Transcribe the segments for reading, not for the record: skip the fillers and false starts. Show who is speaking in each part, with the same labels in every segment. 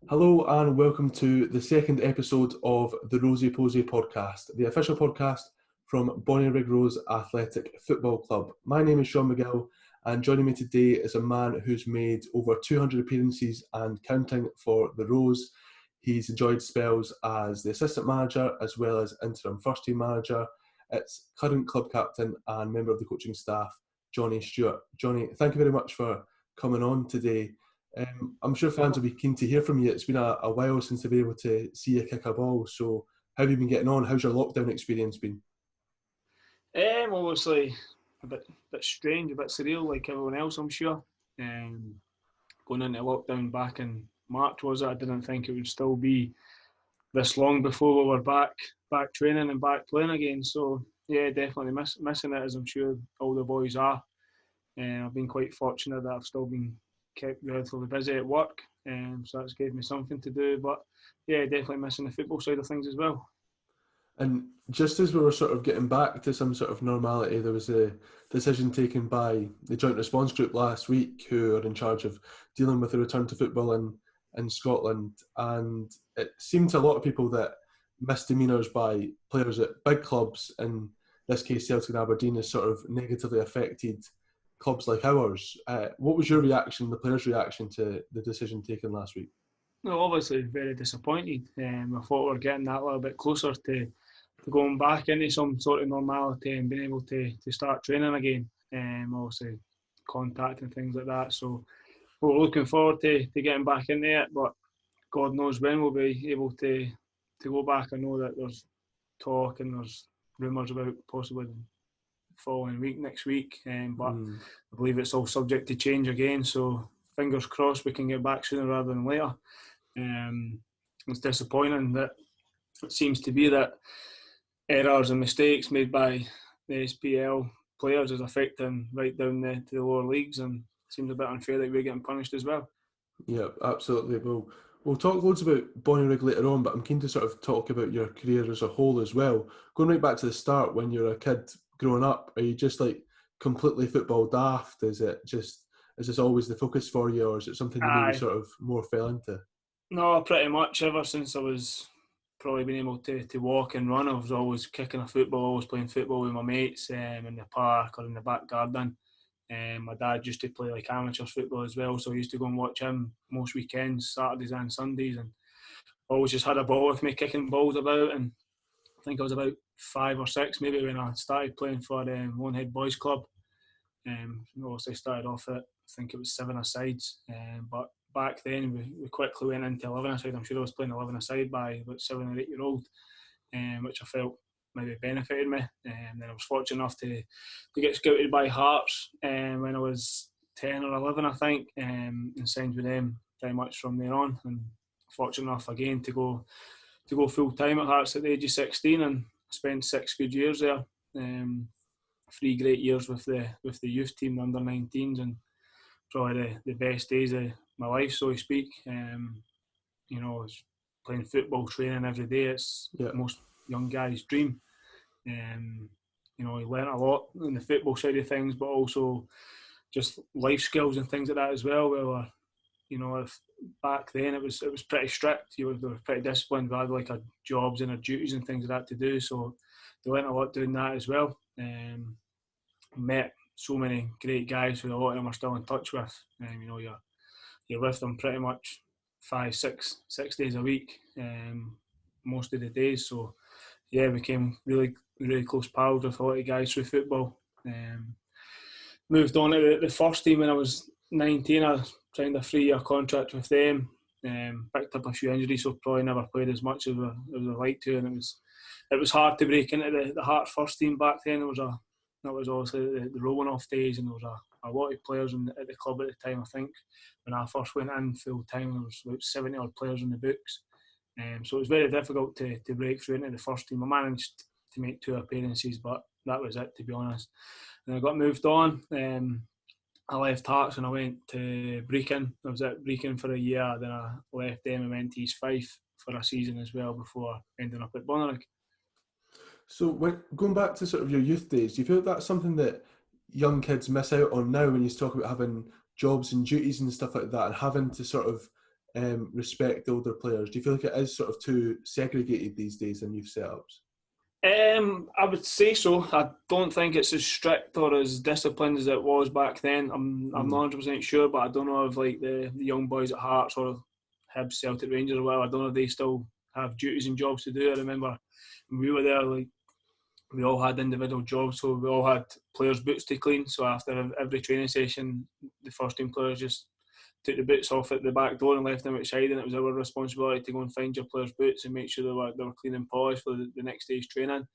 Speaker 1: Hello and welcome to the second episode of the Rosey Posey Podcast, the official podcast from Bonnyrigg Rose Athletic Football Club. My name is Sean McGill, and joining me today is a man who's made over 200 appearances and counting for the Rose. He's enjoyed spells as the assistant manager as well as interim first team manager. It's current club captain and member of the coaching staff, Jonny Stewart. Jonny, thank you very much for coming on today. I'm sure fans will be keen to hear from you. It's been a while since they've been able to see you kick a ball. So how have you been getting on? How's your lockdown experience been?
Speaker 2: Obviously a bit strange, a bit surreal like everyone else, I'm sure. Going into lockdown back in March, was it? I didn't think it would still be this long before we were back training and back playing again. So yeah, definitely missing it, as I'm sure all the boys are. I've been quite fortunate that I've still been kept relatively busy at work, so that's gave me something to do. But yeah, definitely missing the football side of things as well.
Speaker 1: And just as we were sort of getting back to some sort of normality, there was a decision taken by the Joint Response Group last week, who are in charge of dealing with the return to football in Scotland. And it seemed to a lot of people that misdemeanours by players at big clubs, in this case Celtic and Aberdeen, has sort of negatively affected clubs like ours. What was your reaction, the players' reaction to the decision taken last week?
Speaker 2: No, obviously very disappointed. I thought we were getting that little bit closer to going back into some sort of normality and being able to start training again. Obviously contact and things like that. So we're looking forward to getting back into it, but God knows when we'll be able to go back. I know that there's talk and there's rumours about possibly following week, next week, but I believe it's all subject to change again, so fingers crossed we can get back sooner rather than later. It's disappointing that it seems to be that errors and mistakes made by the SPL players is affecting right down to the lower leagues, and it seems a bit unfair that we're getting punished as well.
Speaker 1: Yeah, absolutely. We'll talk loads about Bonnyrigg later on, but I'm keen to sort of talk about your career as a whole as well. Going right back to the start, when you're a kid growing up, are you just like completely football daft? Is this always the focus for you, or is it something you maybe sort of more fell into?
Speaker 2: No, pretty much ever since I was probably been able to walk and run, I was always kicking a football, always playing football with my mates in the park or in the back garden. My dad used to play like amateur football as well, so I used to go and watch him most weekends, Saturdays and Sundays, and always just had a ball with me, kicking balls about. And I think I was about 5 or 6 maybe when I started playing for Lonehead Boys Club. Obviously started off at, I think it was 7-a-sides, but back then we quickly went into 11-a-side. I'm sure I was playing 11-a-side by about 7 or 8 year old, which I felt maybe benefited me. Then I was fortunate enough to get scouted by Hearts when I was 10 or 11, I think, and signed with them pretty much from there on. And fortunate enough again to go full time at Hearts at the age of 16, and spent 6 good years there. 3 great years with the youth team, the under 19s, and probably the best days of my life, so to speak. I was playing football, training every day. It's most young guys' dream. You learn a lot in the football side of things, but also just life skills and things like that as well. Where if back then it was pretty strict. They were pretty disciplined. We had like our jobs and our duties and things like that to do. So they learned a lot doing that as well. Met so many great guys who a lot of them are still in touch with. You're with them pretty much 5-6 days a week, most of the days. So yeah, became really, really close pals with a lot of guys through football. Moved on to the first team when I was 19. I signed a 3-year contract with them. Picked up a few injuries, so probably never played as much as I like to. And it was hard to break into the Hearts first team back then. That was obviously the rolling off days, and there was a lot of players at the club at the time. I think when I first went in full time, there was about 70 odd players in the books. So it was very difficult to break through into the first team. I managed to make 2 appearances, but that was it, to be honest. And I got moved on. I left Hearts and I went to Brechin. I was at Brechin for a year. Then I left them and went to East Fife for a season as well before ending up at Bonnyrigg.
Speaker 1: So going back to sort of your youth days, do you feel like that's something that young kids miss out on now when you talk about having jobs and duties and stuff like that, and having to sort of respect the older players? Do you feel like it is sort of too segregated these days in youth setups?
Speaker 2: I would say so. I don't think it's as strict or as disciplined as it was back then. I'm not 100% sure, but I don't know if like the young boys at Hearts or Hibs, Celtic, Rangers or whatever, I don't know if they still have duties and jobs to do. I remember when we were there, like we all had individual jobs, so we all had players' boots to clean. So after every training session, the first team players just took the boots off at the back door and left them outside, and it was our responsibility to go and find your players' boots and make sure they were clean and polished for the next day's training.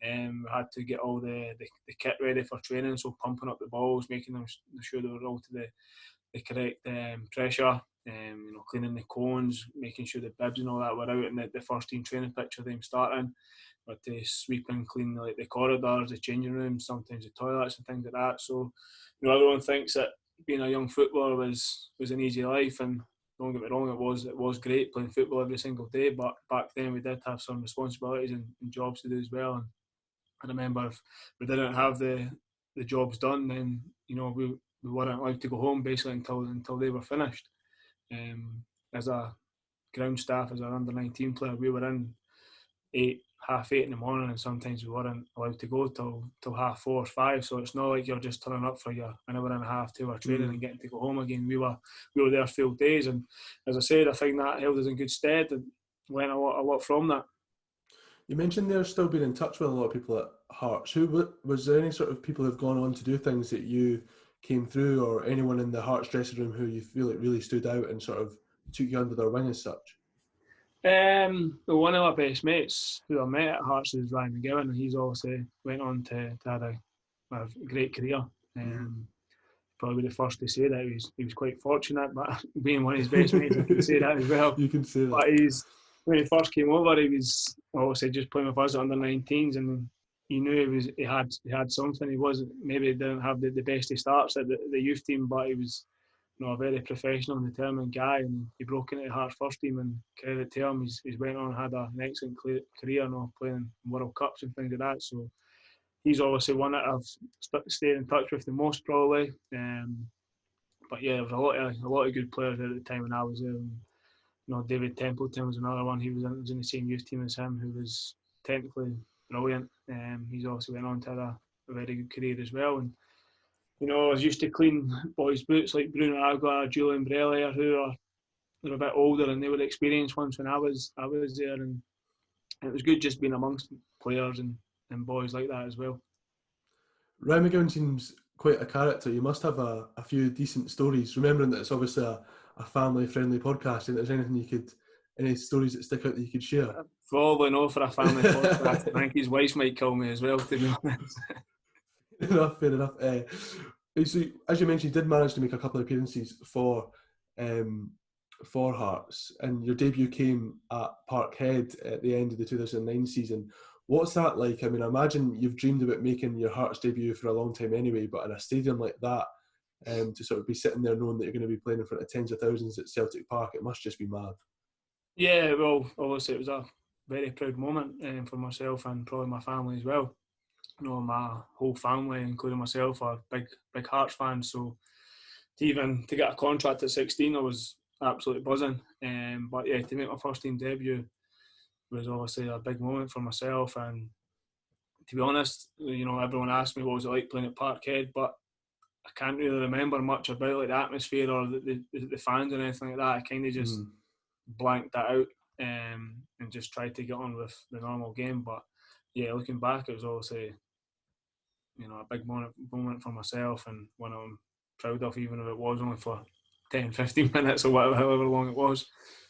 Speaker 2: We had to get all the kit ready for training, so pumping up the balls, making them sure they were all to the correct pressure, cleaning the cones, making sure the bibs and all that were out in the first team training pitch for them starting. But to sweep and clean like the corridors, the changing rooms, sometimes the toilets and things like that. So, everyone thinks that being a young footballer was an easy life, and don't get me wrong, it was great playing football every single day. But back then we did have some responsibilities and jobs to do as well. And I remember if we didn't have the jobs done, then we weren't allowed to go home basically until they were finished. As a ground staff, as an under-19 player, we were in 8:30 in the morning, and sometimes we weren't allowed to go till 4:30 or 5. So it's not like you're just turning up for your an hour and a half, 2 hour training and getting to go home again. We were there full days, and as I said, I think that held us in good stead and learned a lot from that.
Speaker 1: You mentioned there still being in touch with a lot of people at Hearts. Was there any sort of people who've gone on to do things that you came through, or anyone in the Hearts dressing room who you feel like really stood out and sort of took you under their wing as such?
Speaker 2: One of my best mates who I met at Hearts is Ryan McGowan, and he's obviously went on to have a great career. Probably the first to say that he was quite fortunate, but being one of his best mates, I can say that as well.
Speaker 1: You can say that.
Speaker 2: But when he first came over, he was obviously just playing with us at under-19s, and you knew he had something. He didn't have the best of starts at the youth team, but he was a very professional and determined guy, and he broke into the Hearts first team, and credit to him, he's went on and had an excellent career, playing World Cups and things like that. So he's obviously one that I've stayed in touch with the most probably. But yeah, there was a lot of good players at the time when I was there. David Templeton was another one. He was in the same youth team as him, who was technically brilliant. He's also went on to have a very good career as well. And I was used to clean boys' boots like Bruno Agua, Julian Brellier, they're a bit older and they were experienced ones when I was there, and it was good just being amongst players and boys like that as well.
Speaker 1: Ryan McGowan seems quite a character. You must have a few decent stories, remembering that it's obviously a family-friendly podcast, and if there's any stories that stick out that you could share?
Speaker 2: Probably not for a family podcast. I think his wife might kill me as well, to be honest.
Speaker 1: Fair enough. So, as you mentioned, you did manage to make a couple of appearances for Hearts, and your debut came at Parkhead at the end of the 2009 season. What's that like? I mean, I imagine you've dreamed about making your Hearts debut for a long time anyway, but in a stadium like that, to sort of be sitting there knowing that you're going to be playing in front of tens of thousands at Celtic Park, it must just be mad.
Speaker 2: Yeah, well, obviously it was a very proud moment for myself and probably my family as well. My whole family, including myself, are big Hearts fans. So to get a contract at 16, I was absolutely buzzing. But yeah, to make my first team debut was obviously a big moment for myself. And to be honest, everyone asked me what was it like playing at Parkhead, but I can't really remember much about like the atmosphere or the fans and anything like that. I kind of just blanked that out and just tried to get on with the normal game. But yeah, looking back, it was obviously a big moment for myself, and one I'm proud of, even if it was only for 10-15 minutes or however long it was.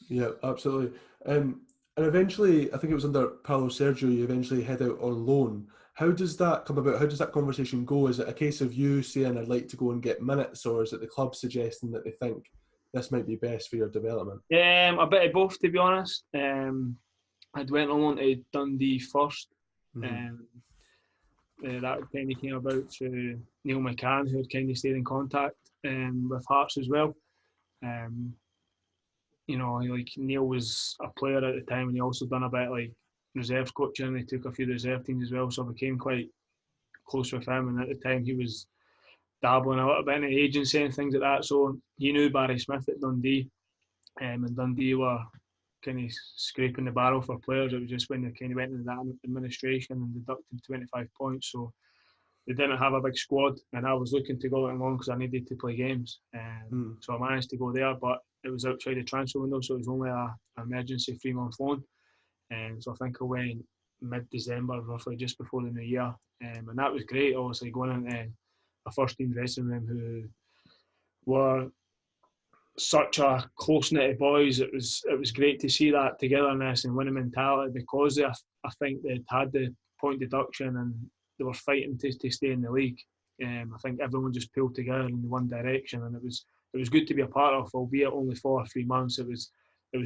Speaker 1: Yeah, absolutely. And eventually, I think it was under Paulo Sergio, you eventually head out on loan. How does that come about? How does that conversation go? Is it a case of you saying, I'd like to go and get minutes, or is it the club suggesting that they think this might be best for your development?
Speaker 2: A bit of both, to be honest. I'd went on loan to Dundee first. That kind of came about through Neil McCann, who had kind of stayed in contact with Hearts as well. Neil was a player at the time, and he also done a bit like reserves coaching, and he took a few reserve teams as well, so I became quite close with him. And at the time he was dabbling a little bit in the agency and things like that, so he knew Barry Smith at Dundee, and Dundee were kind of scraping the barrel for players. It was just when they kind of went into that administration and deducted 25 points. So they didn't have a big squad, and I was looking to go along because I needed to play games. So I managed to go there, but it was outside the transfer window, so it was only an emergency 3-month loan. So I think I went mid-December, roughly just before the new year, and that was great. Obviously, going into a first-team dressing room who were such a close-knit boys. It was great to see that togetherness and winning mentality, because I think they'd had the point deduction and they were fighting to stay in the league. I think everyone just pulled together in one direction, and it was good to be a part of, albeit only for 3 months. It was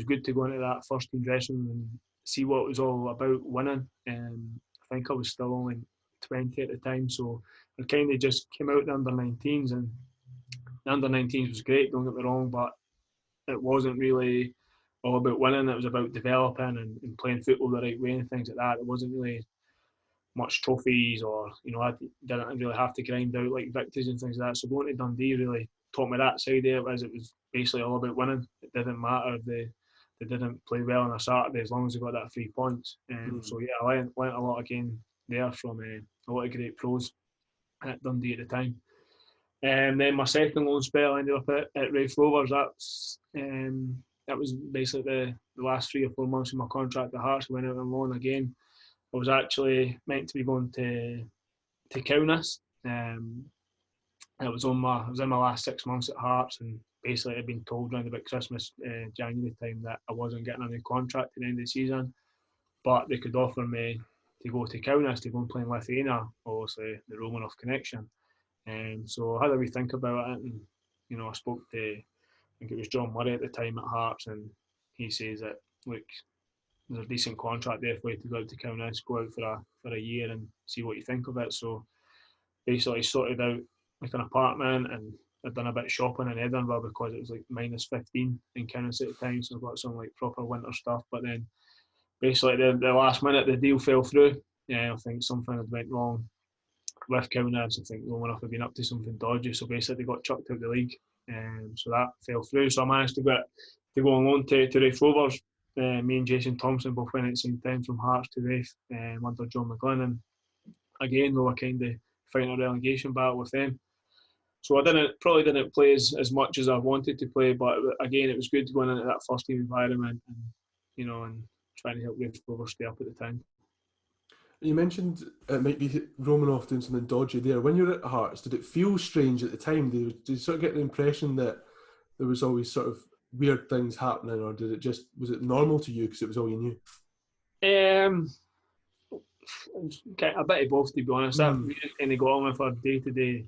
Speaker 2: good to go into that first team dressing room and see what it was all about, winning. I think I was still only 20 at the time, so I kind of just came out in the under-19s, and the under-19s was great, don't get me wrong, but it wasn't really all about winning. It was about developing and playing football the right way and things like that. It wasn't really much trophies, or I didn't really have to grind out like victories and things like that. So going to Dundee really taught me that side there, as it was basically all about winning. It didn't matter if they didn't play well on a Saturday, as long as they got that 3 points. So yeah, I learnt a lot again there from a lot of great pros at Dundee at the time. And then my second loan spell, I ended up at Raith Rovers. That was basically the last 3 or 4 months of my contract at Hearts. I went out on loan again. I was actually meant to be going to Closeknit. I was in my last 6 months at Hearts, and basically I'd been told around about Christmas, January time, that I wasn't getting a new contract at the end of the season, but they could offer me to go to Closeknit to go and play in Lithuania, obviously the Romanov connection. So I had a wee think about it, and I spoke to, I think it was John Murray at the time at Hearts, and he says that, look, there's a decent contract there for you to go out to Closeknit, go out for a year and see what you think of it. So basically sorted out like an apartment, and I'd done a bit of shopping in Edinburgh because it was like -15 in Closeknit at the time, so I got some like proper winter stuff. But then basically the last minute the deal fell through. I think something had went wrong with Closeknit. I think Romanov had been up to something dodgy, so basically they got chucked out of the league, so that fell through. So I managed to go on loan to Raith Rovers. Me and Jason Thompson both went at the same time from Hearts to Raith, under John McGlynn, and again we were kind of fighting a relegation battle with them. So I probably didn't play as much as I wanted to play, but again it was good going into that first team environment, and trying to help Raith Rovers stay up at the time.
Speaker 1: You mentioned it might be Romanov doing something dodgy there. When you were at Hearts, did it feel strange at the time? Did you sort of get the impression that there was always sort of weird things happening, or was it normal to you because it was all you knew?
Speaker 2: A bit of both, to be honest. That we didn't kind of go on with our day-to-day,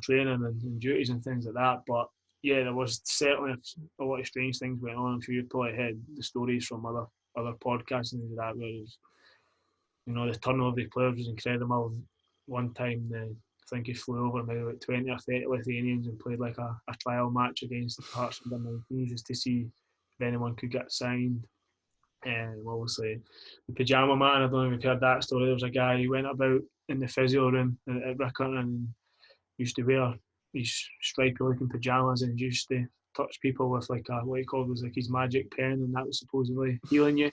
Speaker 2: training and duties and things like that. But yeah, there was certainly a lot of strange things going on. I'm sure you've probably heard the stories from other podcasts and things like that, where it was, the turnover of the players was incredible. One time, I think he flew over maybe like 20 or 30 Lithuanians and played like a trial match against the Hearts under-19s just to see if anyone could get signed. Obviously, the pyjama man, I don't know if you've heard that story. There was a guy who went about in the physio room at Brechin and used to wear these stripy looking pyjamas and used to touch people with like what he called was like his magic pen, and that was supposedly healing you.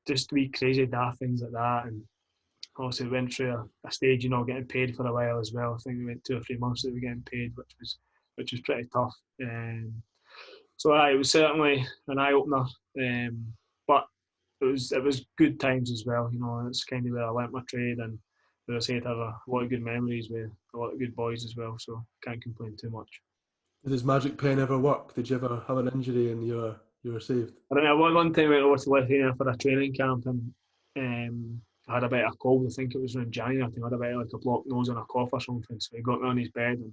Speaker 2: Just wee crazy daft things like that. And obviously we went through a stage, getting paid for a while as well. I think we went 2 or 3 months that we were getting paid, which was pretty tough. So it was certainly an eye opener, but it was good times as well. It's kind of where I learnt my trade, and as I said, I have a lot of good memories with a lot of good boys as well. So can't complain too much.
Speaker 1: Did his magic pen ever work? Did you ever have an injury and you were saved?
Speaker 2: I don't know. One time I went over to Lithuania for a training camp, and I had a bit of a cold. I think it was around January. I think I had a bit of like a blocked nose and a cough or something. So he got me on his bed and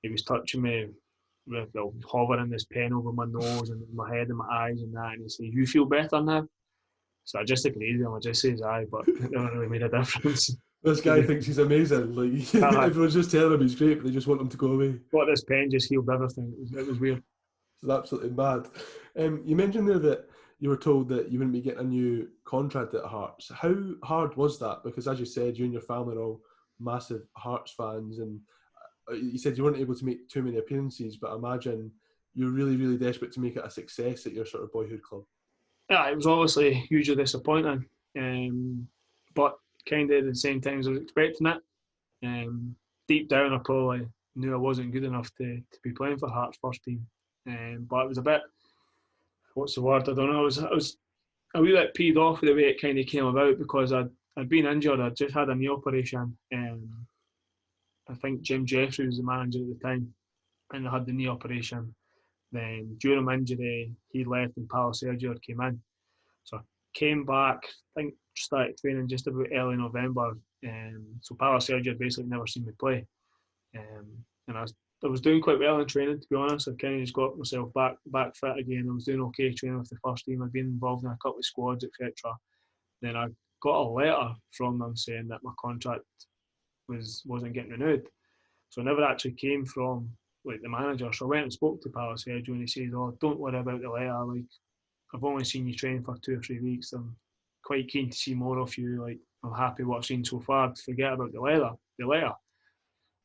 Speaker 2: he was touching me, hovering this pen over my nose and my head and my eyes and that. And he said, "You feel better now?" So I just agreed with him. I just says aye, but it never really made a difference.
Speaker 1: This guy thinks he's amazing. Like everyone's just telling him he's great, but they just want him to go away.
Speaker 2: But this pen just healed everything. It was weird.
Speaker 1: It's absolutely mad. You mentioned there that you were told that you wouldn't be getting a new contract at Hearts. How hard was that? Because as you said, you and your family are all massive Hearts fans, and you said you weren't able to make too many appearances, but I imagine you're really, really desperate to make it a success at your sort of boyhood club.
Speaker 2: Yeah, it was obviously hugely disappointing, but kind of at the same time as I was expecting it. Deep down, I probably knew I wasn't good enough to be playing for Hearts first team. But it was a bit, what's the word? I don't know. I was a wee bit peed off with the way it kind of came about because I'd been injured. I'd just had a knee operation. I think Jim Jeffrey was the manager at the time, and I had the knee operation. Then during my injury, he left and Paulo Sergio came in. So I came back, I think started training just about early November. So Paulo Sergio had basically never seen me play. And I was doing quite well in training, to be honest. I kind of just got myself back fit again. I was doing okay training with the first team. I'd been involved in a couple of squads, etc. Then I got a letter from them saying that my contract wasn't getting renewed. So it never actually came from like the manager. So I went and spoke to Paulo Sergio and he said, "Oh, don't worry about the letter. Like, I've only seen you train for 2 or 3 weeks. I'm quite keen to see more of you. Like, I'm happy what I've seen so far. Forget about the letter."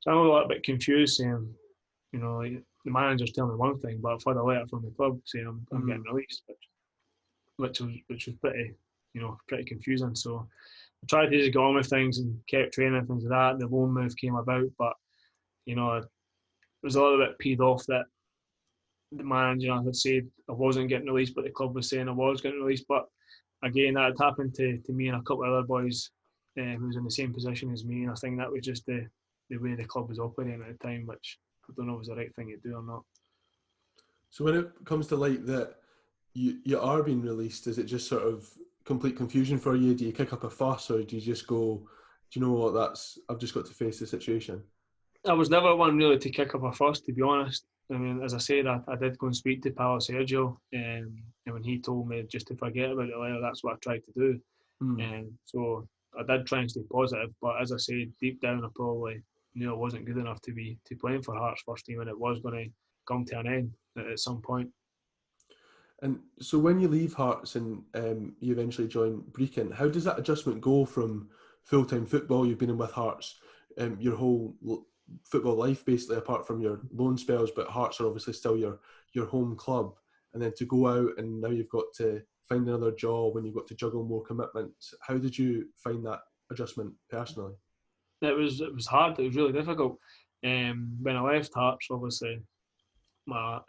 Speaker 2: So I'm a little bit confused, saying, you know, like the manager's telling me one thing, but I've had a letter from the club saying I'm getting released, which was pretty, pretty confusing. So I tried to just get on with things and kept training and things like that. The loan move came about, but I was a little bit peed off that the manager had said I wasn't getting released, but the club was saying I was getting released. But again, that had happened to me and a couple of other boys who was in the same position as me, and I think that was just the way the club was operating at the time, which I don't know if was the right thing to do or not.
Speaker 1: So when it comes to like that, you are being released, is it just sort of complete confusion for you? Do you kick up a fuss, or do you just go, do you know what, I've just got to face the situation?
Speaker 2: I was never one really to kick up a fuss, to be honest. I mean, as I said, I did go and speak to Paulo Sergio, and when he told me just to forget about the letter, that's what I tried to do. So I did try and stay positive, but as I said, deep down I probably knew I wasn't good enough to be playing for Hearts first team, and it was going to come to an end at some point.
Speaker 1: And so when you leave Hearts and you eventually join Brechin, how does that adjustment go from full-time football? You've been in with Hearts your whole football life, basically, apart from your loan spells, but Hearts are obviously still your home club. And then to go out and now you've got to find another job and you've got to juggle more commitments. How did you find that adjustment personally?
Speaker 2: It was hard. It was really difficult. When I left Hearts, obviously, my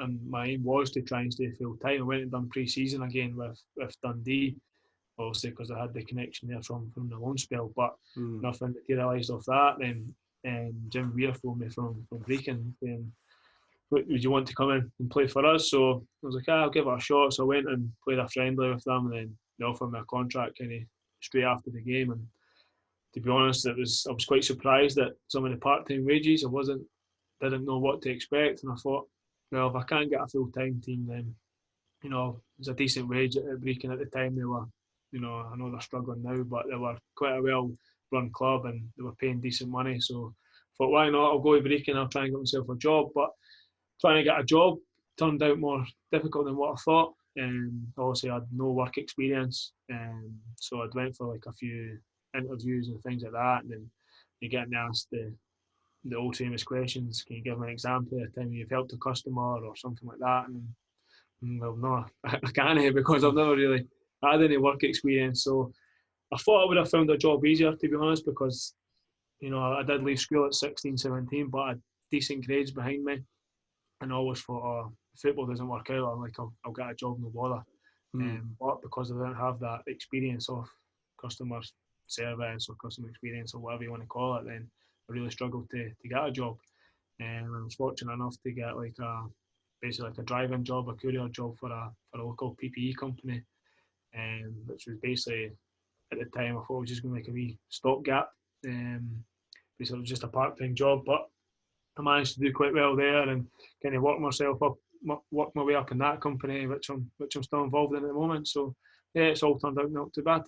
Speaker 2: aim was to try and stay full time. I went and done pre-season again with Dundee, obviously because I had the connection there from the loan spell, but nothing materialised off that. Then Jim Weir phoned me from Brechin saying, "Would you want to come in and play for us?" So I was like, I'll give it a shot. So I went and played a friendly with them, and then they offered me a contract kind of straight after the game. And to be honest, I was quite surprised at some of the part-time wages. Didn't know what to expect, and I thought, well, if I can't get a full-time team, then it was a decent wage at Brechin at the time. They were, I know they're struggling now, but they were quite a well-run club and they were paying decent money. So I thought, why not? I'll go to Brechin, I'll try and get myself a job. But trying to get a job turned out more difficult than what I thought. Obviously, I had no work experience, so I went for like a few interviews and things like that, and then you're getting asked the old famous questions. Can you give me an example of a time you've helped a customer or something like that? And well, no, I can't, because I've never really had any work experience. So I thought I would have found a job easier, to be honest, because I did leave school at 16, 17, but I had decent grades behind me, and I always thought, if football doesn't work out, I'll get a job, no bother. But because I didn't have that experience of customer service or customer experience or whatever you want to call it, then I really struggled to get a job. And I was fortunate enough to get basically a driving job, a courier job for a local PPE company, which was basically, at the time, I thought I was just going to make a wee stopgap. Basically, it was just a part-time job, but I managed to do quite well there and kind of work my way up in that company, which I'm still involved in at the moment. So yeah, it's all turned out not too bad.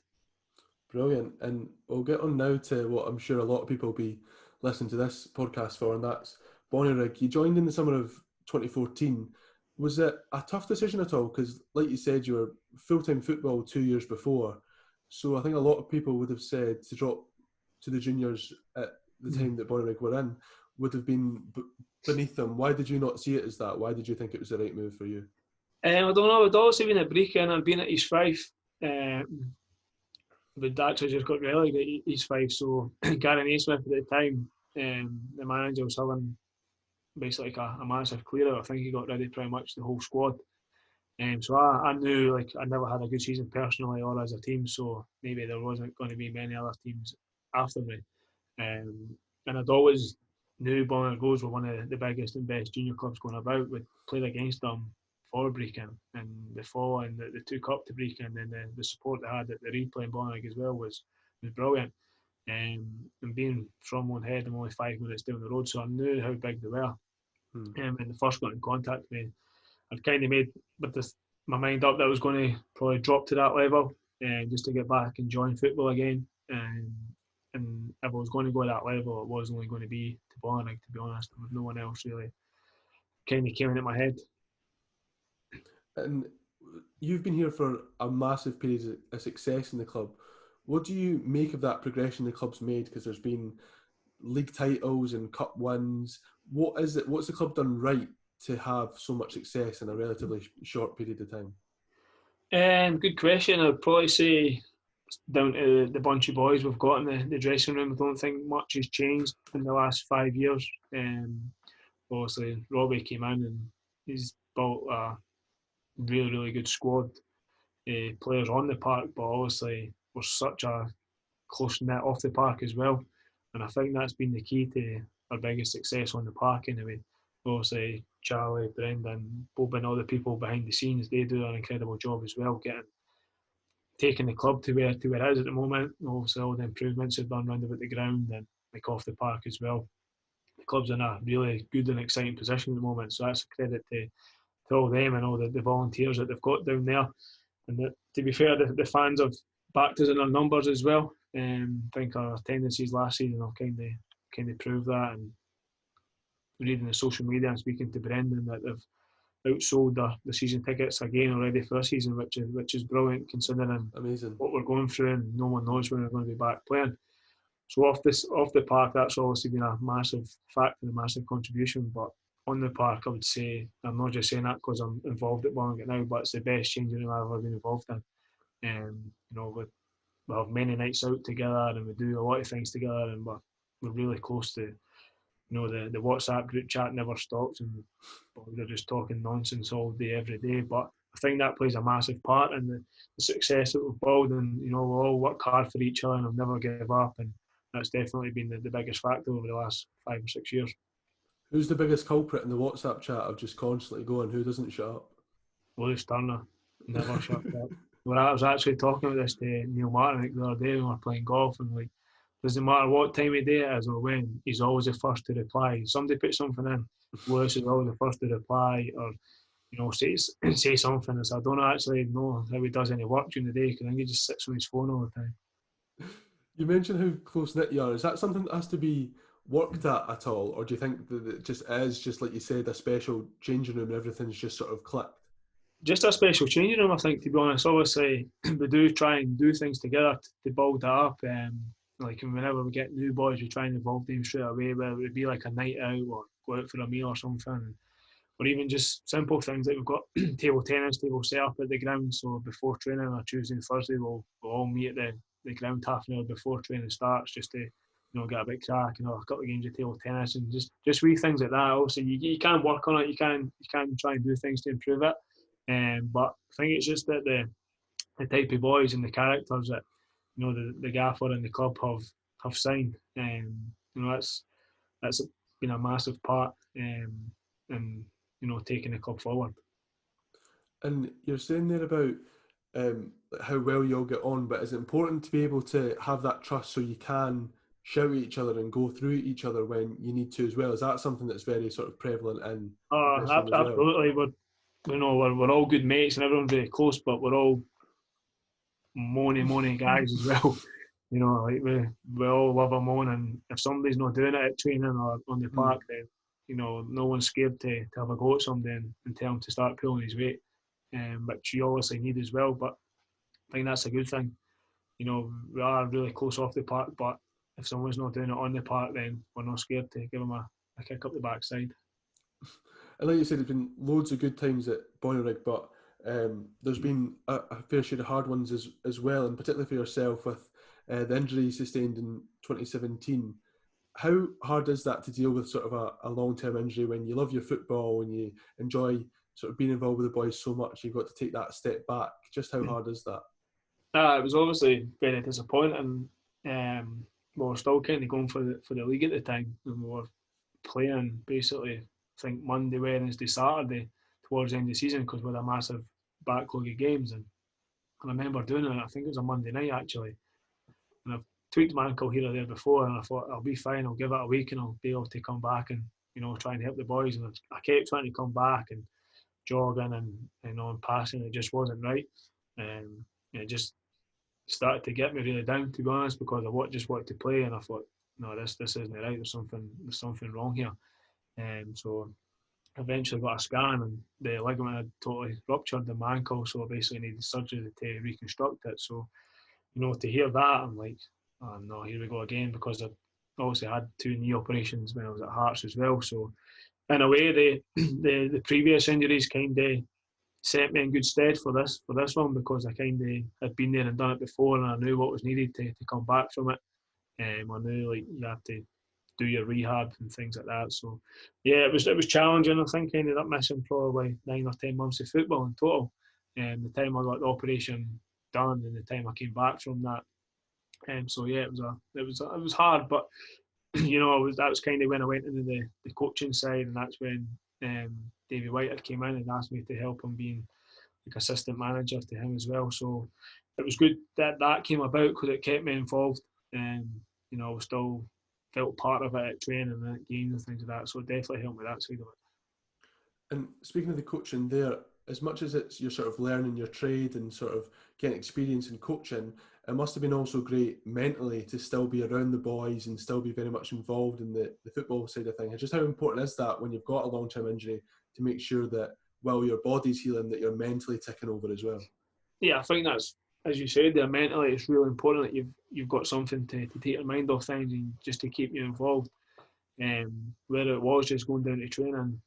Speaker 1: Brilliant. And we'll get on now to what I'm sure a lot of people will be listening to this podcast for, and that's Bonnyrigg. You joined in the summer of 2014. Was it a tough decision at all? Because like you said, you were full-time football 2 years before. So I think a lot of people would have said to drop to the juniors at the time that Bonnyrigg were in. would have been beneath them. Why did you not see it as that? Why did you think it was the right move for you?
Speaker 2: I don't know. I'd always been at Brechin and been at East Fife. But actually just got relegated at East Fife. So Gary Naismith at the time, the manager was having basically like a massive clear out. I think he got rid of pretty much the whole squad. So I knew like I never had a good season personally or as a team, so maybe there wasn't going to be many other teams after me. And I'd always knew Bonnyrigg were one of the biggest and best junior clubs going about. We'd played against them for Brechin and the fall, and they took up to Brechin, and the support they had at the replay in Bonnyrigg as well was brilliant. And being from One Head, I'm only 5 minutes down the road, so I knew how big they were. And they first got in contact with me, I'd kind of made my mind up that I was going to probably drop to that level just to get back and join football again. And if I was going to go to that level, it was only going to be to Bonnyrigg, to be honest. There was no one else really kind of came into my head.
Speaker 1: And you've been here for a massive period of success in the club. What do you make of that progression the club's made? Because there's been league titles and cup wins. What is it? What's the club done right to have so much success in a relatively short period of time?
Speaker 2: Good question. I'd probably say it's down to the bunch of boys we've got in the dressing room. I don't think much has changed in the last 5 years. Obviously, Robbie came in and he's built a really, really good squad. Players on the park, but obviously we're such a close knit off the park as well. And I think that's been the key to our biggest success on the park anyway. Obviously, Charlie, Brendan, Bob and all the people behind the scenes, they do an incredible job as well, taking the club to where it is at the moment. Obviously, all the improvements they've done round about the ground and like off the park as well. The club's in a really good and exciting position at the moment, so that's a credit to all them and all the volunteers that they've got down there. And to be fair, the fans have backed us in our numbers as well. I think our attendances last season have kind of proved that. And reading the social media and speaking to Brendan that they've outsold the season tickets again already for this season, which is brilliant considering
Speaker 1: Amazing
Speaker 2: what we're going through and no one knows when we're going to be back playing. So off the park, that's obviously been a massive factor, a massive contribution. But on the park, I would say, I'm not just saying that because I'm involved at Bonnyrigg now, but it's the best changing room I've ever been involved in. We have many nights out together and we do a lot of things together, and we're really close to. The WhatsApp group chat never stops, and they're just talking nonsense all day, every day. But I think that plays a massive part in the success that we've built, and we all work hard for each other and we'll never give up, and that's definitely been the biggest factor over the last 5 or 6 years.
Speaker 1: Who's the biggest culprit in the WhatsApp chat of just constantly going, who doesn't shut up?
Speaker 2: Lewis Turner, never shut up. Well, I was actually talking about this to Neil Martin the other day when we were playing golf, and doesn't matter what time of day it is or when, he's always the first to reply. Somebody puts something in, Lewis is always the first to reply, or say something. So I don't actually know how he does any work during the day, because I think he just sits on his phone all the time.
Speaker 1: You mentioned how close knit you are. Is that something that has to be worked at all, or do you think that it just is, just like you said, a special changing room and everything's just sort of clicked?
Speaker 2: Just a special changing room, I think, to be honest. Obviously, we do try and do things together to build that up. Like whenever we get new boys, we try and involve them straight away, whether it would be like a night out or go out for a meal or something, or even just simple things like we've got tennis table set up at the ground. So before training on Tuesday and Thursday, we'll all meet at the ground half an hour before training starts, just to get a bit crack, a couple of games of table tennis, and just wee things like that. Also, you can work on it. You can try and do things to improve it. But I think it's just that the type of boys and the characters that the gaffer and the club have signed. That's been a massive part in taking the club forward.
Speaker 1: And you're saying there about how well you all get on, but is it important to be able to have that trust so you can shout at each other and go through each other when you need to as well? Is that something that's very sort of prevalent in?
Speaker 2: Absolutely. We're all good mates and everyone's very close, but we're all moany guys as well. We all love a moan, and if somebody's not doing it at training or on the park, then no one's scared to have a go at somebody and tell him to start pulling his weight, which you obviously need as well. But I think that's a good thing. We are really close off the park, but if someone's not doing it on the park, then we're not scared to give them a kick up the backside.
Speaker 1: And like you said, there's been loads of good times at Bonnyrigg, but there's been a fair share of hard ones as well, and particularly for yourself with the injury you sustained in 2017. How hard is that to deal with sort of a long-term injury when you love your football and you enjoy sort of being involved with the boys so much, you've got to take that step back? Just how hard is that?
Speaker 2: It was obviously very disappointing. We were still kind of going for the league at the time, and we were playing basically, I think Monday, Wednesday, Saturday towards the end of the season because we had a massive backlog of games. And I remember doing it. I think it was a Monday night actually, and I've tweaked my ankle here or there before, and I thought I'll be fine. I'll give it a week, and I'll be able to come back and try and help the boys. And I kept trying to come back and jogging and passing. It just wasn't right. It just started to get me really down, to be honest, because I just wanted to play, and I thought, no, this isn't right. There's something wrong here. So I eventually got a scan, and the ligament had totally ruptured in my ankle, so I basically needed surgery to reconstruct it. So, to hear that, I'm like, oh no, here we go again, because I obviously had 2 knee operations when I was at Hearts as well. So in a way, the previous injuries kind of set me in good stead for this one, because I kind of had been there and done it before, and I knew what was needed to come back from it. I knew you have to do your rehab and things like that. So yeah, it was challenging. I think I ended up missing probably 9 or 10 months of football in total. The time I got the operation done and the time I came back from that. So yeah, it was hard, but that was kind of when I went into the coaching side, and that's when Davey White had came in and asked me to help him being assistant manager to him as well. So it was good that came about, because it kept me involved. I was still felt part of it at training and at games and things like that. So it definitely helped with that side of it.
Speaker 1: And speaking of the coaching there, as much as it's you're sort of learning your trade and sort of getting experience in coaching, it must have been also great mentally to still be around the boys and still be very much involved in the football side of things. Just how important is that when you've got a long-term injury, to make sure that while your body's healing, that you're mentally ticking over as well?
Speaker 2: Yeah, I think that's, as you said there, mentally it's really important that you've got something to take your mind off things and just to keep you involved. Whether it was just going down to training,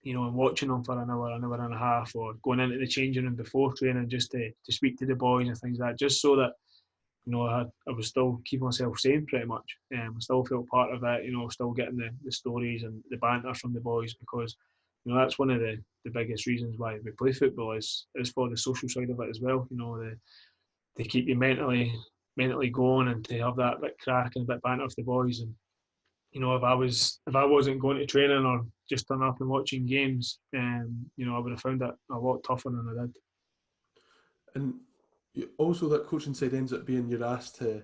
Speaker 2: and watching them for an hour and a half, or going into the changing room before training just to speak to the boys and things like that, just so that I was still keeping myself sane pretty much. I still felt part of it, still getting the stories and the banter from the boys, because that's one of the biggest reasons why we play football is for the social side of it as well. They keep you mentally going, and to have that bit crack and a bit banter with the boys. And if I wasn't going to training or just turning up and watching games, I would have found it a lot tougher than I did.
Speaker 1: And also, that coaching side ends up being you're asked to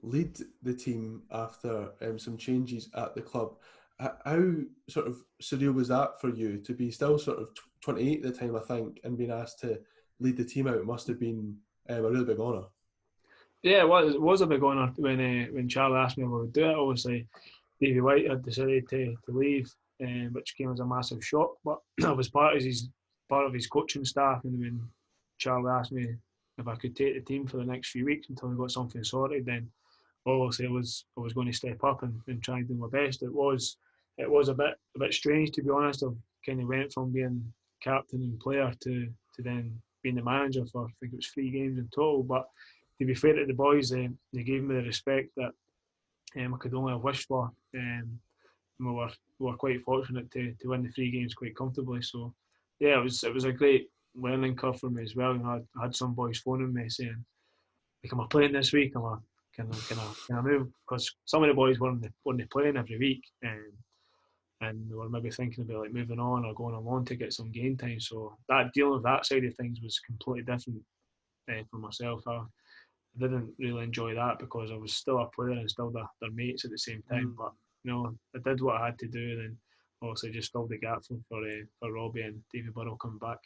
Speaker 1: lead the team after some changes at the club. How sort of surreal was that for you to be still sort of 28 at the time, I think, and being asked to lead the team out? It must have been a really big honour.
Speaker 2: Yeah, it was a big honour when Charlie asked me if I would do it. Obviously, Davey White had decided to leave, which came as a massive shock. But I was part of his coaching staff, and when Charlie asked me if I could take the team for the next few weeks until we got something sorted, then obviously I was going to step up and try and do my best. It was a bit strange, to be honest. I kind of went from being captain and player to then being the manager for, I think it was 3 games in total. But to be fair to the boys, they gave me the respect that I could only have wished for. We were quite fortunate to win the 3 games quite comfortably. So yeah, it was a great learning curve for me as well. I had some boys phoning me saying, am I playing this week? Can I move? Because some of the boys weren't playing every week, and they were maybe thinking about moving on or going on loan to get some game time. So that dealing with that side of things was completely different for myself. I didn't really enjoy that because I was still a player and still their mates at the same time. But I did what I had to do, and obviously just filled the gap for Robbie and David Burrow coming back.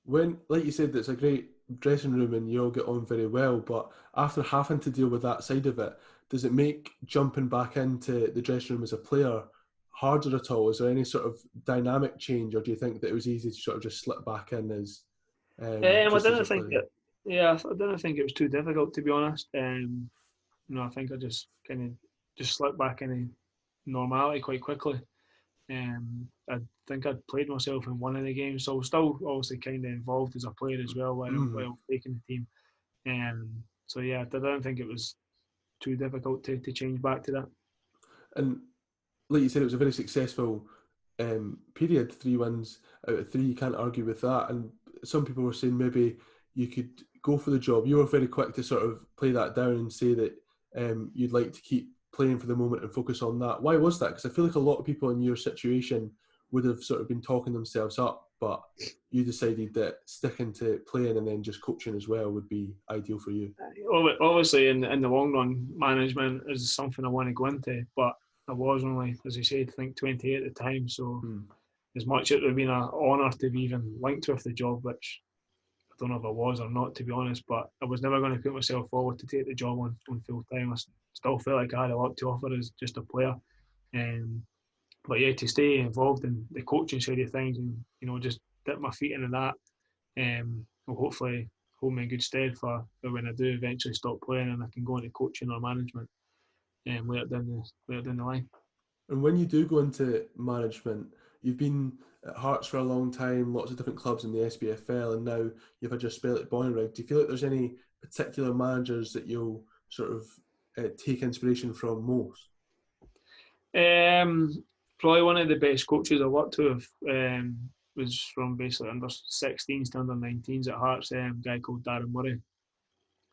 Speaker 1: When, like you said, it's a great dressing room and you all get on very well, but after having to deal with that side of it, does it make jumping back into the dressing room as a player harder at all? Is there any sort of dynamic change, or do you think that it was easy to sort of just slip back in as
Speaker 2: I didn't think it. Yeah, I didn't think it was too difficult, to be honest. I think I just kind of just slipped back into normality quite quickly. I think I'd played myself in one of the games, so I was still obviously kind of involved as a player as well while taking the team. So yeah, I don't think it was too difficult to change back to that.
Speaker 1: And like you said, it was a very successful period. 3 wins out of 3, you can't argue with that. And some people were saying maybe you could go for the job. You were very quick to sort of play that down and say that you'd like to keep playing for the moment and focus on that. Why was that? Because I feel like a lot of people in your situation would have sort of been talking themselves up, but you decided that sticking to playing and then just coaching as well would be ideal for you.
Speaker 2: Obviously, in the long run, management is something I want to go into, but I was only, as you said, I think 28 at the time, so as much as it would have been an honour to be even linked with the job, which I don't know if I was or not, to be honest, but I was never going to put myself forward to take the job on full time. I still felt like I had a lot to offer as just a player. But yeah, to stay involved in the coaching side of things and, just dip my feet into that, will hopefully hold me in good stead for when I do eventually stop playing and I can go into coaching or management later down the line.
Speaker 1: And when you do go into management, you've been at Hearts for a long time, lots of different clubs in the SPFL, and now you've had your spell at Bonnyrigg. Do you feel like there's any particular managers that you'll sort of take inspiration from most?
Speaker 2: Probably one of the best coaches I worked with was from basically under 16s to under 19s at Hearts, a guy called Darren Murray.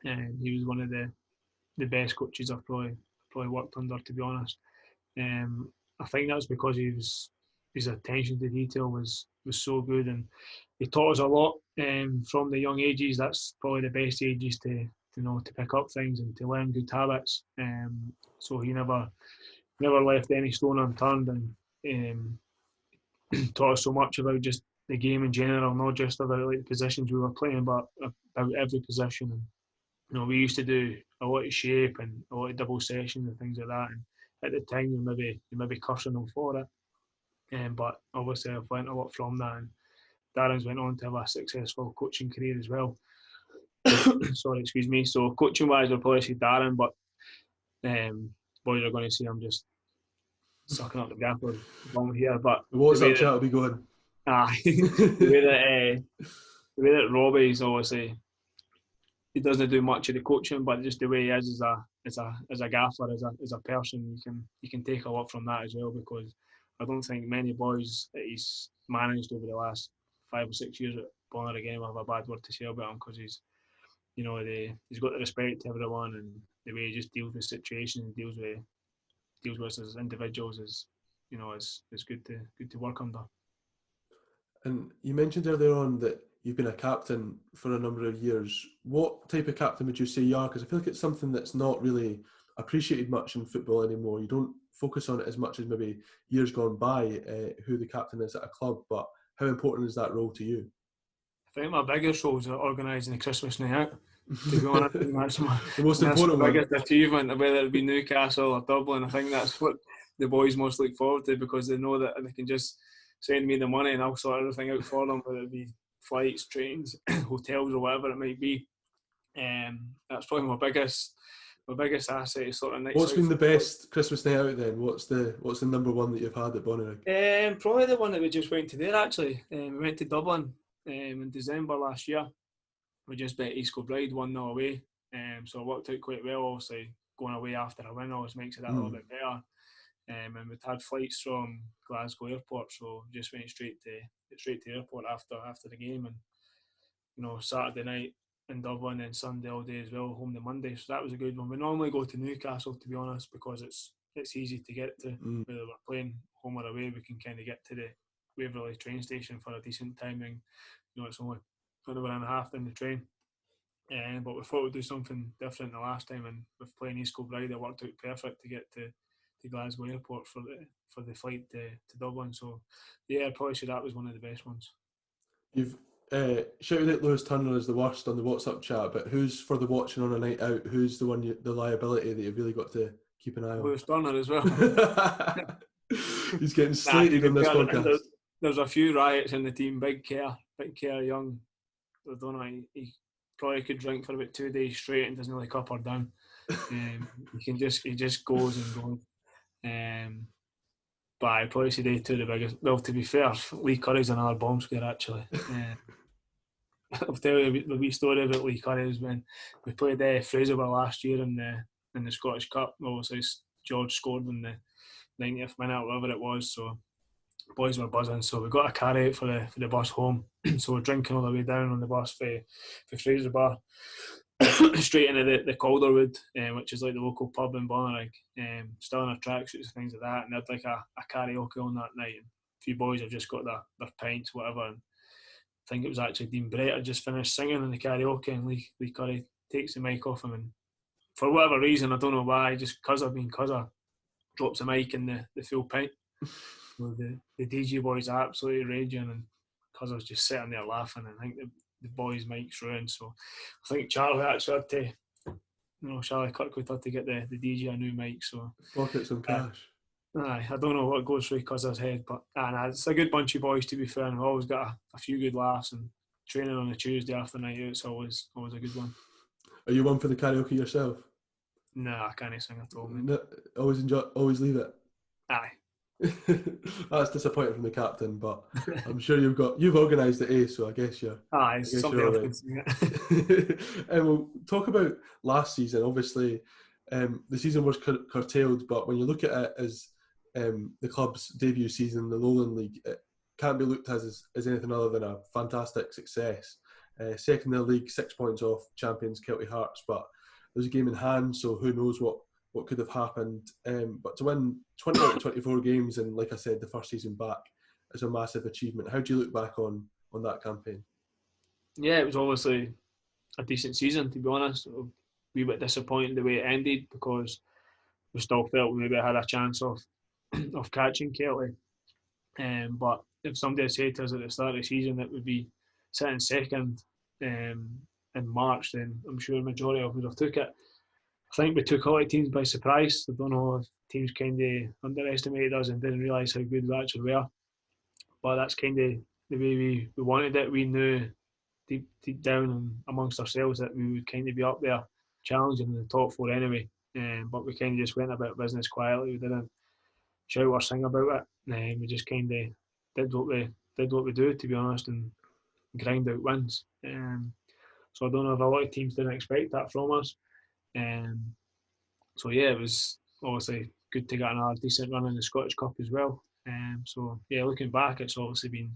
Speaker 2: He was one of the best coaches I've probably worked under, to be honest. I think that's because his attention to detail was so good, and he taught us a lot from the young ages. That's probably the best ages to pick up things and to learn good habits. So he never left any stone unturned, and taught us so much about just the game in general, not just about like the positions we were playing, but about every position. And we used to do a lot of shape and a lot of double sessions and things like that. And at the time, you maybe cursing them for it. But obviously, I've learned a lot from that. And Darren's went on to have a successful coaching career as well. Sorry, excuse me. So coaching wise, I'll probably say Darren, but boys are going to see I'm just sucking up the gaffer here. But
Speaker 1: the WhatsApp chat will be going.
Speaker 2: The way that Robbie's obviously, he doesn't do much of the coaching, but just the way he is as a gaffer, as a person, you can take a lot from that as well, because I don't think many boys that he's managed over the last 5 or 6 years at Bonnyrigg again will have a bad word to say about him, because he's got the respect to everyone, and the way he just deals with situations and deals with us as individuals is good to work under.
Speaker 1: And you mentioned earlier on that you've been a captain for a number of years. What type of captain would you say you are? Because I feel like it's something that's not really appreciated much in football anymore. You don't focus on it as much as maybe years gone by, who the captain is at a club. But how important is that role to you?
Speaker 2: I think my biggest role is organising the Christmas night out. To be honest, that's
Speaker 1: the most important
Speaker 2: my biggest achievement, whether it be Newcastle or Dublin. I think that's what the boys most look forward to, because they know that they can just send me the money and I'll sort everything out for them, whether it be flights, trains, hotels, or whatever it might be. That's probably my biggest asset is sort of nights.
Speaker 1: What's been the best Christmas night out then? What's the number one that you've had at Bonnyrigg?
Speaker 2: Probably the one that we just went to there actually. We went to Dublin in December last year. We just bet East Kilbride 1-0 away. So it worked out quite well. Obviously, going away after a win always makes it that a little bit better. And we'd had flights from Glasgow Airport, so just went straight to the airport after the game, and Saturday night in Dublin and Sunday all day as well, home to Monday. So that was a good one. We normally go to Newcastle, to be honest, because it's easy to get to. Whether we're playing home or away, we can kind of get to the Waverley train station for a decent timing. It's only an hour and a half in the train. But we thought we'd do something different the last time, and with playing East Kilbride, it worked out perfect to get to Glasgow Airport for the flight to Dublin. So yeah, I'd probably say that was one of the best ones.
Speaker 1: You've shouted at Lewis Turner as the worst on the WhatsApp chat, but who's for the watching on a night out? Who's the one, the liability that you've really got to keep an eye on?
Speaker 2: Lewis Turner as well.
Speaker 1: He's getting slated on this podcast.
Speaker 2: There's a few riots in the team. Big Care Young. I don't know. He probably could drink for about 2 days straight and doesn't look up or down. He just goes and goes. But I'd probably say they two the biggest. Well, to be fair, Lee Curry's another bomb scare actually. I'll tell you the wee story about Lee Curry is when we played Fraserburgh last year in the Scottish Cup. Obviously, George scored in the 90th minute, or whatever it was. So boys were buzzing. So we got a carry out for the bus home. So we're drinking all the way down on the bus for Fraserburgh, straight into the Calderwood, which is like the local pub in Bonnyrigg. Still in our tracksuits and things like that. And they had like a karaoke on that night. And a few boys have just got their pints, whatever. And I think it was actually Dean Brett had just finished singing in the karaoke, and Lee Curry takes the mic off him, and for whatever reason, I don't know why, just cuzzer drops the mic in the full pint. So the DJ boys are absolutely raging, and Cuzzer's just sitting there laughing, and I think the boys' mic's ruined. So I think Charlie actually had to, Charlie Kirkwood had to get the DJ a new mic. So
Speaker 1: fork out some cash.
Speaker 2: Aye, I don't know what goes through Cuzzer's head, but it's a good bunch of boys, to be fair, and we've always got a few good laughs, and training on a Tuesday after night out is always a good one.
Speaker 1: Are you one for the karaoke yourself?
Speaker 2: Nah, I can't sing at all, mate.
Speaker 1: No, always leave it.
Speaker 2: Aye.
Speaker 1: That's disappointing from the captain, but I'm sure you've organised it, so I guess you're.
Speaker 2: Aye, somebody else can sing it.
Speaker 1: And we'll talk about last season. Obviously, the season was curtailed, but when you look at it as the club's debut season in the Lowland League, it can't be looked at as anything other than a fantastic success. Second in the league, 6 points off champions Kelty Hearts, but there's a game in hand, so who knows what could have happened. But to win 20 out of 24 games, and like I said, the first season back, is a massive achievement. How do you look back on that campaign?
Speaker 2: Yeah, it was obviously a decent season, to be honest. A wee bit disappointed the way it ended, because we still felt we maybe had a chance of catching Kelty. But if somebody had said to us at the start of the season that we'd be sitting second in March, then I'm sure the majority of us would have took it. I think we took a lot of teams by surprise. I don't know if teams kind of underestimated us and didn't realise how good we actually were. But that's kind of the way we wanted it. We knew deep down amongst ourselves that we would kind of be up there challenging in the top four anyway. But we kind of just went about business quietly. We didn't shout or sing about it. We just kind of did what we do, to be honest, and grind out wins. So I don't know if a lot of teams didn't expect that from us. So yeah, it was obviously good to get another decent run in the Scottish Cup as well. So yeah, looking back, it's obviously been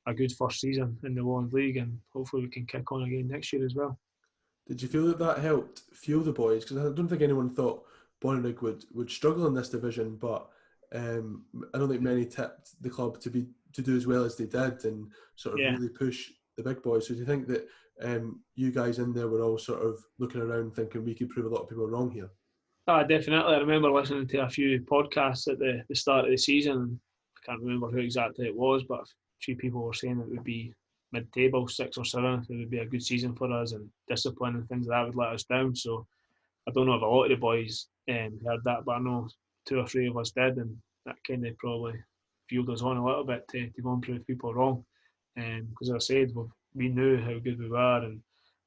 Speaker 2: a good first season in the Lowland League, and hopefully we can kick on again next year as well.
Speaker 1: Did you feel that helped fuel the boys? Because I don't think anyone thought Bonnyrigg would struggle in this division, but I don't think many tipped the club to do as well as they did and sort of really push the big boys. So do you think that you guys in there were all sort of looking around thinking we could prove a lot of people wrong here?
Speaker 2: Definitely. I remember listening to a few podcasts at the start of the season. I can't remember who exactly it was, but a few people were saying it would be mid-table, 6th or 7th. It would be a good season for us, and discipline and things like that would let us down. So I don't know if a lot of the boys heard that, but I know 2 or 3 of us did, and that kind of probably fueled us on a little bit to go and prove people wrong. Because as I said, we knew how good we were, and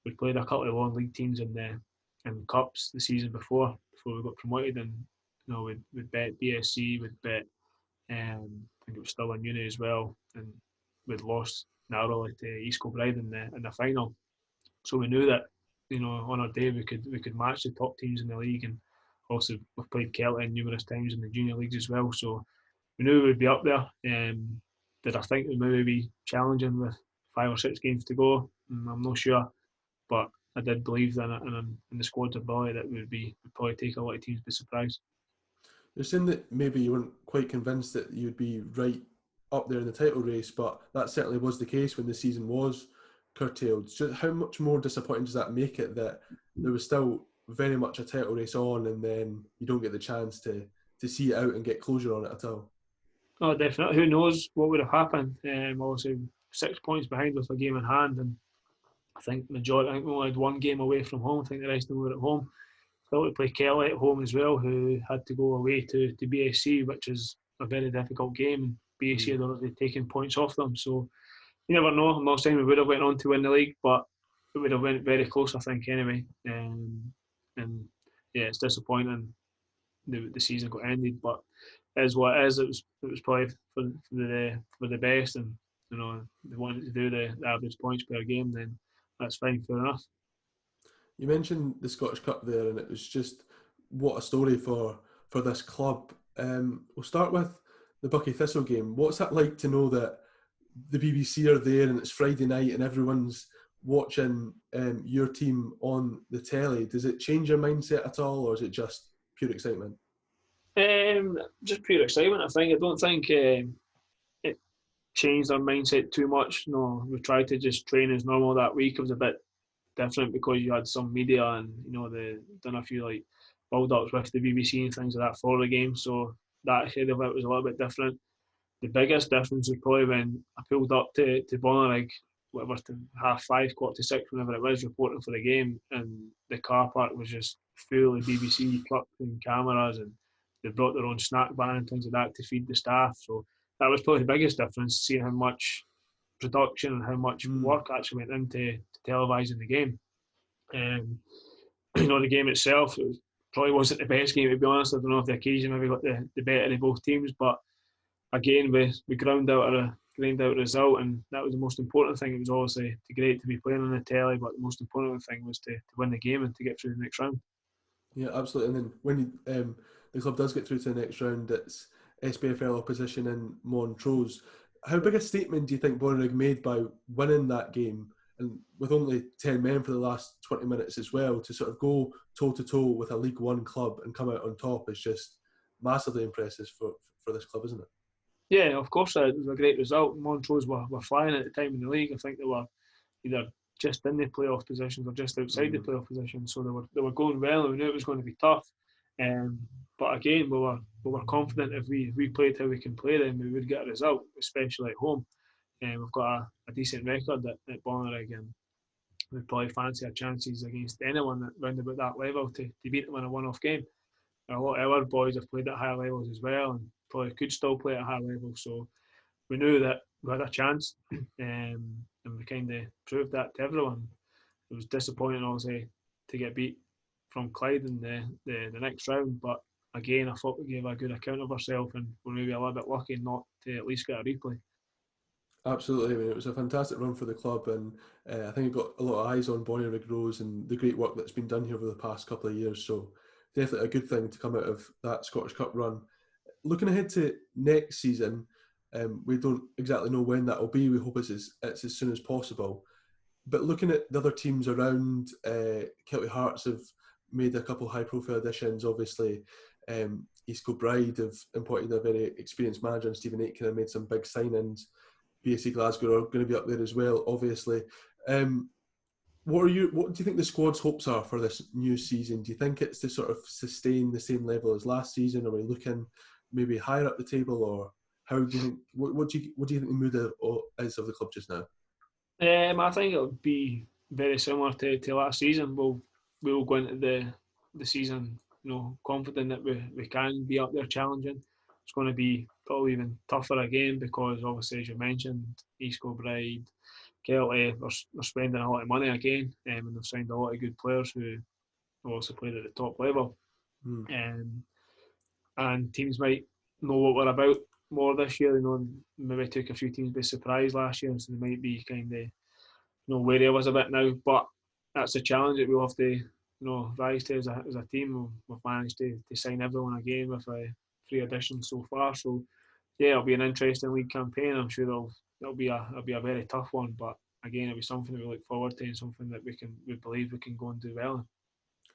Speaker 2: we played a couple of Lowland League teams in cups the season before we got promoted, and we'd bet BSC, we'd bet I think it was still in uni as well, and we'd lost narrowly to East Kilbride in the final. So we knew that on our day we could match the top teams in the league, and also we've played Kelty numerous times in the junior leagues as well. So we knew we'd be up there. Did I think we'd maybe be challenging with 5 or 6 games to go? I'm not sure, but I did believe in the squad's ability that we'd probably take a lot of teams by surprise.
Speaker 1: You're saying that maybe you weren't quite convinced that you'd be right up there in the title race, but that certainly was the case when the season was curtailed. So how much more disappointing does that make it that there was still very much a title race on, and then you don't get the chance to see it out and get closure on it at all?
Speaker 2: Oh, definitely. Who knows what would have happened? Obviously, 6 points behind with a game in hand, and I think we only had 1 game away from home. I think the rest of them were at home. Still to play Kelty at home as well, who had to go away to BSC, which is a very difficult game. BSC had already taken points off them, so you never know. I'm not saying we would have went on to win the league, but it would have went very close, I think, anyway. And yeah, it's disappointing the season got ended, but is what it is. It was probably for the best, and they wanted to do the average points per game, then that's fine, fair enough.
Speaker 1: You mentioned the Scottish Cup there, and it was just what a story for this club. We'll start with the Buckie Thistle game. What's that like to know that the BBC are there and it's Friday night and everyone's watching your team on the telly? Does it change your mindset at all, or is it just pure excitement?
Speaker 2: Just pure excitement, I think. I don't think it changed our mindset too much. No, we tried to just train as normal that week. It was a bit different because you had some media and they done a few like build-ups with the BBC and things like that for the game. So that ahead of it was a little bit different. The biggest difference was probably when I pulled up to Bonnyrigg, whatever, to 5:30, 5:45, whenever it was, reporting for the game, and the car park was just full of BBC trucks and cameras, and they brought their own snack van and things like that to feed the staff. So that was probably the biggest difference, seeing how much production and how much work actually went into televising the game. The game itself, probably wasn't the best game, to be honest. I don't know if the occasion maybe got the better of both teams, but again, we ground out a result, and that was the most important thing. It was obviously great to be playing on the telly, but the most important thing was to win the game and to get through the next round.
Speaker 1: Yeah, absolutely. And then when the club does get through to the next round, it's SPFL opposition in Montrose. How big a statement do you think Bonnyrigg made by winning that game, and with only 10 men for the last 20 minutes as well, to sort of go toe-to-toe with a League One club and come out on top is just massively impressive for this club, isn't it?
Speaker 2: Yeah, of course, it was a great result. Montrose were flying at the time in the league. I think they were either just in the playoff positions or just outside the playoff positions. So they were going well, and we knew it was going to be tough. But again, we were confident if we played how we can play, then we would get a result, especially at home. We've got a decent record at Bonnyrigg, and we'd probably fancy our chances against anyone that round about that level to beat them in a one-off game. A lot of our boys have played at higher levels as well, and probably could still play at a high level. So we knew that we had a chance, and we kind of proved that to everyone. It was disappointing, obviously, to get beat from Clyde in the next round, but again, I thought we gave a good account of ourselves, and we're maybe a little bit lucky not to at least get a replay.
Speaker 1: Absolutely. I mean, it was a fantastic run for the club, and I think it got a lot of eyes on Bonnyrigg Rose and the great work that's been done here over the past couple of years. So definitely a good thing to come out of that Scottish Cup run. Looking ahead to next season, we don't exactly know when that will be. We hope it's as soon as possible. But looking at the other teams around, Kelty Hearts have made a couple of high-profile additions. Obviously, East Kilbride have appointed a very experienced manager, and Stephen Aitken have made some big signings. BSC Glasgow are going to be up there as well, obviously. What do you think the squad's hopes are for this new season? Do you think it's to sort of sustain the same level as last season? Are we looking maybe higher up the table, or how do you think? What do you think the mood is of the club just now?
Speaker 2: I think it'll be very similar to last season. We'll go into the season, confident that we can be up there challenging. It's going to be probably even tougher again because obviously, as you mentioned, East Kilbride, Kelty, they're spending a lot of money again, and they've signed a lot of good players who also played at the top level. And teams might know what we're about more this year. Maybe took a few teams by surprise last year, so they might be kind of wary of us a bit now. But that's a challenge that we'll have to rise to as a team. We've managed to sign everyone again with 3 additions so far. So yeah, it'll be an interesting league campaign. I'm sure it'll be a very tough one, but again, it'll be something that we look forward to and something that we believe we can go and do well in.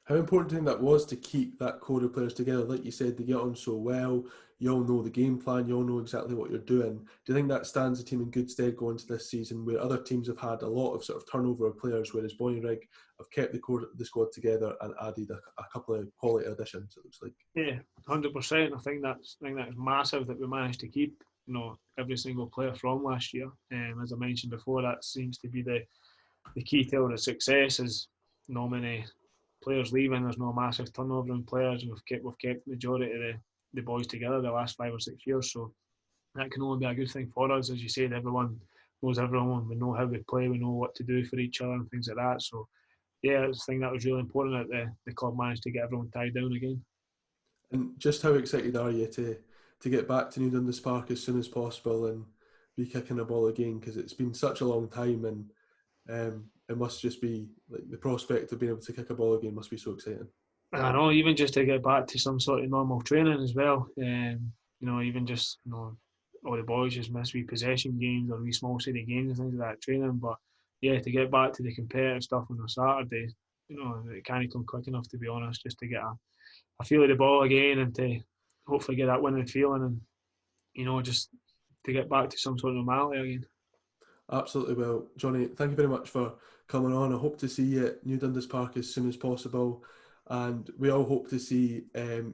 Speaker 1: How important do you think that was to keep that core of players together? Like you said, they get on so well. You all know the game plan. You all know exactly what you're doing. Do you think that stands the team in good stead going into this season, where other teams have had a lot of sort of turnover of players, whereas Bonnyrigg have kept the squad together and added a couple of quality additions? It looks like.
Speaker 2: Yeah, 100%. I think that's massive that we managed to keep every single player from last year. As I mentioned before, that seems to be the key to the success. Is no many players leaving. There's no massive turnover in players. We've kept the majority of the boys together the last 5 or 6 years. So that can only be a good thing for us. As you said, everyone knows everyone. We know how we play. We know what to do for each other and things like that. So yeah, I think that was really important that the club managed to get everyone tied down again.
Speaker 1: And just how excited are you to to get back to New Dundas Park as soon as possible and be kicking a ball again, because it's been such a long time, and it must just be like the prospect of being able to kick a ball again must be so exciting.
Speaker 2: I know, even just to get back to some sort of normal training as well. Even just all the boys just miss wee possession games or wee small city games and things like that training. But yeah, to get back to the competitive stuff on a Saturday, it can't come quick enough, to be honest, just to get a feel of the ball again and to hopefully get that winning feeling and just to get back to some sort of normality again.
Speaker 1: Absolutely. Well, Jonny, thank you very much for coming on. I hope to see you at New Dundas Park as soon as possible, and we all hope to see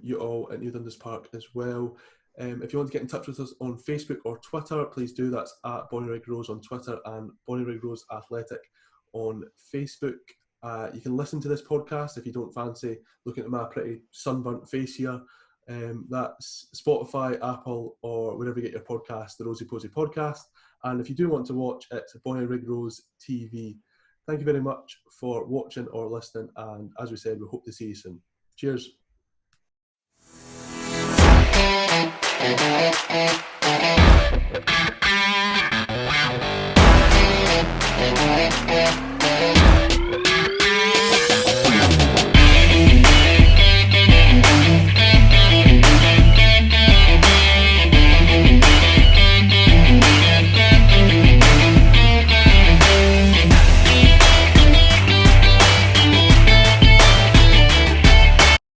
Speaker 1: you all at New Dundas Park as well. If you want to get in touch with us on Facebook or Twitter, please do. That's at Bonnyrigg Rose on Twitter and Bonnyrigg Rose Athletic on Facebook. You can listen to this podcast if you don't fancy looking at my pretty sunburnt face here. That's Spotify, Apple, or wherever you get your podcast, the Rosey Posey Podcast. And if you do want to watch, it's Bonnyrigg Rose TV. Thank you very much for watching or listening. And as we said, we hope to see you soon. Cheers.